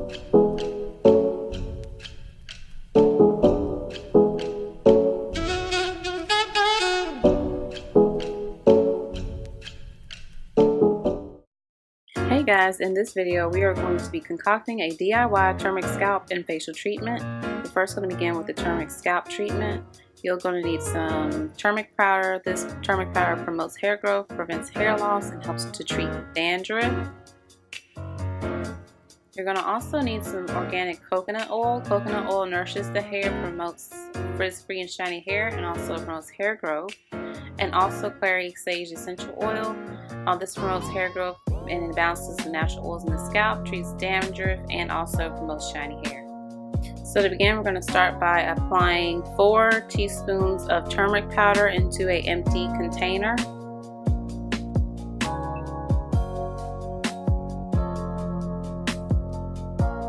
Hey guys, in this video we are going to be concocting a DIY turmeric scalp and facial treatment. We're first going to begin with the turmeric scalp treatment. You're going to need some turmeric powder. This turmeric powder promotes hair growth, prevents hair loss, and helps to treat dandruff. You're going to also need some organic coconut oil. Coconut oil nourishes the hair, promotes frizz-free and shiny hair, and also promotes hair growth. And also Clary Sage Essential Oil. This promotes hair growth and it balances the natural oils in the scalp, treats dandruff, and also promotes shiny hair. So to begin, we're going to start by applying 4 teaspoons of turmeric powder into an empty container.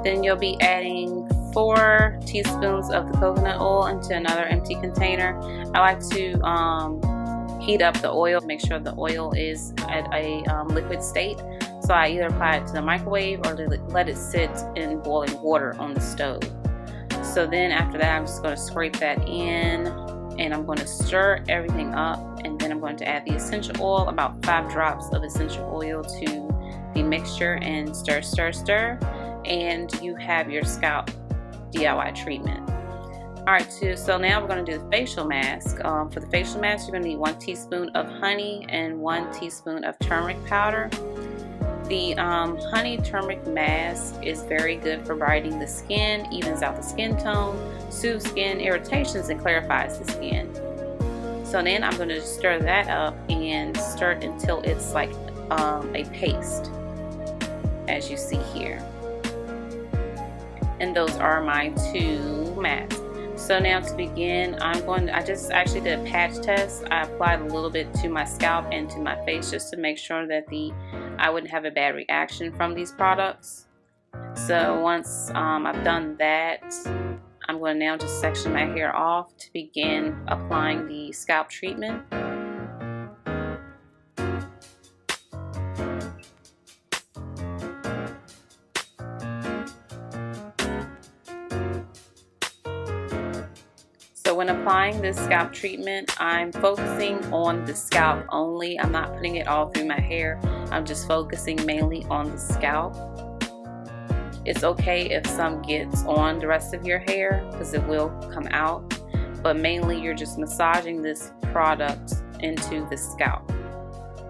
Then you'll be adding 4 teaspoons of the coconut oil into another empty container. I like to heat up the oil, make sure the oil is at a liquid state. So I either apply it to the microwave or let it sit in boiling water on the stove. So then after that, I'm just going to scrape that in and I'm going to stir everything up, and then I'm going to add the essential oil, about 5 drops of essential oil to the mixture, and stir, stir, stir, and you have your scalp DIY treatment. Alright, so now we're going to do the facial mask. For the facial mask, you're going to need 1 teaspoon of honey and 1 teaspoon of turmeric powder. The honey turmeric mask is very good for brightening the skin, evens out the skin tone, soothes skin irritations, and clarifies the skin. So then I'm going to stir that up and stir it until it's like a paste, as you see here. And those are my 2 masks. So now to begin, I just actually did a patch test. I applied a little bit to my scalp and to my face just to make sure that I wouldn't have a bad reaction from these products. So once I've done that, I'm going to now just section my hair off to begin applying the scalp treatment. So when applying this scalp treatment, I'm focusing on the scalp only. I'm not putting it all through my hair. I'm just focusing mainly on the scalp. It's okay if some gets on the rest of your hair because it will come out, but mainly you're just massaging this product into the scalp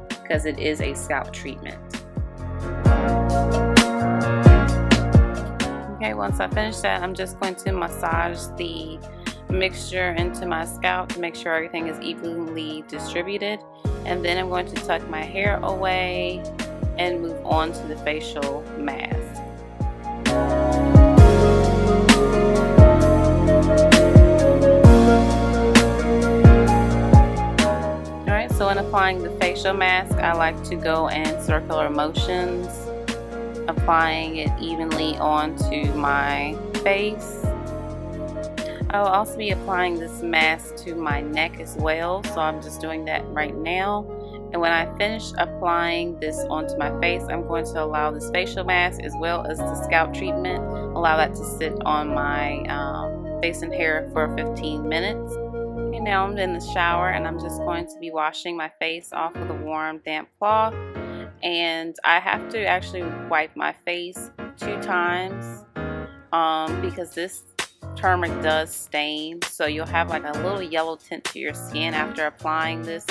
because it is a scalp treatment. Okay, once I finish that, I'm just going to massage the mixture into my scalp to make sure everything is evenly distributed, and then I'm going to tuck my hair away and move on to the facial mask. Alright, so when applying the facial mask, I like to go in circular motions, applying it evenly onto my face. I will also be applying this mask to my neck as well, so I'm just doing that right now. And when I finish applying this onto my face, I'm going to allow this facial mask as well as the scalp treatment, allow that to sit on my face and hair for 15 minutes. And now I'm in the shower and I'm just going to be washing my face off with a warm damp cloth. And I have to actually wipe my face 2 times because this turmeric does stain, so you'll have like a little yellow tint to your skin after applying this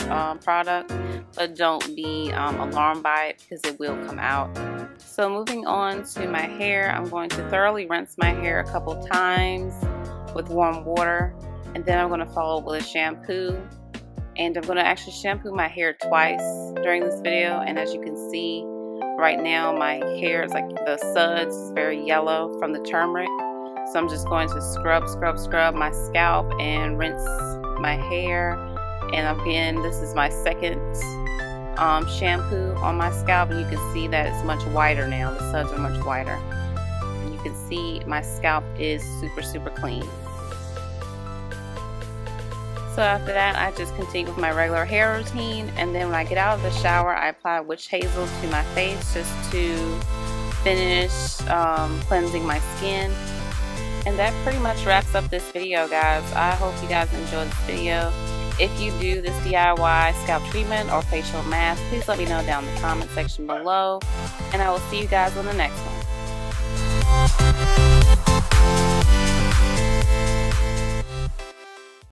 product, but don't be alarmed by it because it will come out. So moving on to my hair, I'm going to thoroughly rinse my hair a couple times with warm water, and then I'm going to follow with a shampoo. And I'm going to actually shampoo my hair twice during this video, and as you can see right now, my hair is like the suds is very yellow from the turmeric. So I'm just going to scrub my scalp and rinse my hair. And again, this is my second shampoo on my scalp, and you can see that it's much whiter now. The suds are much whiter. And you can see my scalp is super clean. So after that, I just continue with my regular hair routine, and then when I get out of the shower, I apply witch hazel to my face just to finish cleansing my skin. And that pretty much wraps up this video, guys. I hope you guys enjoyed this video. If you do this DIY scalp treatment or facial mask, please let me know down in the comment section below. And I will see you guys on the next one.